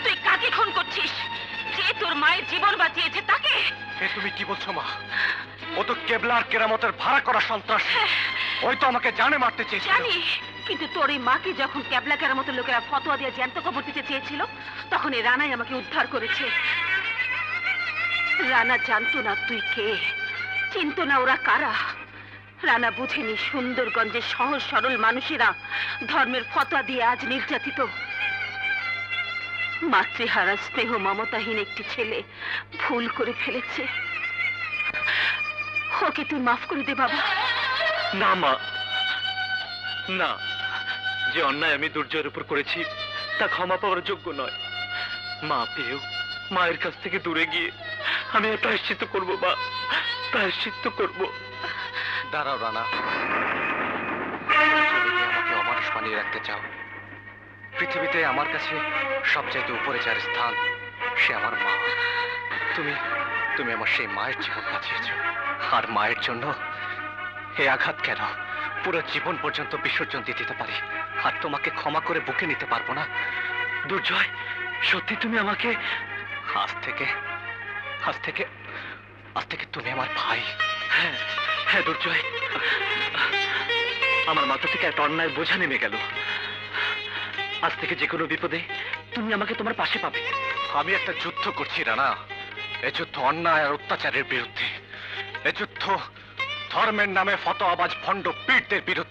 তুই কাকে খুন করছিস? যে তোর মায়ের জীবন বাঁচিয়েছে তাকে? তুমি কি বলছো মা? ও তো কেবলার কেরামতের ভাড়া করা সন্ত্রাস। ওই তো আমাকে জানে মারতে চেয়েছিল। জানি, কিন্তু তোর এই মাকে যখন ক্যাবলা কেরামতের লোকেরা ফতোয়া দিয়ে জ্যান্ত কবর দিতে চেয়েছিল, তখন এই রানাই আমাকে উদ্ধার করেছে। রানা জানতো না তুই কে, চিনতো না ওরা কারা। রানা বুঝেনি সুন্দরগঞ্জের সহজ সরল মানুষেরা ধর্মের ফতোয়া দিয়ে আজ নির্যাতিত। মাতৃহারা স্নেহ মমতাহীন একটি ছেলে ভুল করে ফেলেছে। ওকে তুই মাফ করে দে বাবা। না মা, না। যে অন্যায় আমি দুর্জয়ের উপর করেছি তা ক্ষমা পাওয়ার যোগ্য নয়। মা পেয়েও মায়ের কাছ থেকে দূরে গিয়ে আমি প্রায়শ্চিত্ত করবো মা, প্রায়শ্চিত্ত করবো। দাঁড়াও রানা, আমাকে অমানুষ বানিয়ে রাখতে চাও? পৃথিবীতে আমার কাছে সবচাইতে উপরে যার স্থান সে আমার মা। তুমি আমার সেই মায়ের জীবন বাঁচিয়েছ, আর মায়ের জন্য এই আঘাত কেন? পুরো জীবন পর্যন্ত বিসর্জন দিয়ে দিতে পারি, আর তোমাকে ক্ষমা করে বুকে নিতে পারবো না। দুর্জয়, সত্যি তুমি আমাকে? আজ থেকে তুমি আমার ভাই। হ্যাঁ হ্যাঁ দুর্জয়, আমার মাথা থেকে একটা অন্যায় বোঝা নেমে গেল। আজ থেকে যে কোনো বিপদে তুমি আমাকে তোমার পাশে পাবে। আমি একটা যুদ্ধ করছি রানা, এ যুদ্ধ অন্যায় আর অত্যাচারের বিরুদ্ধে। এ যুদ্ধ ধর্মের নামে ফতোয়াবাজ ভণ্ড পীরদের বিরুদ্ধে।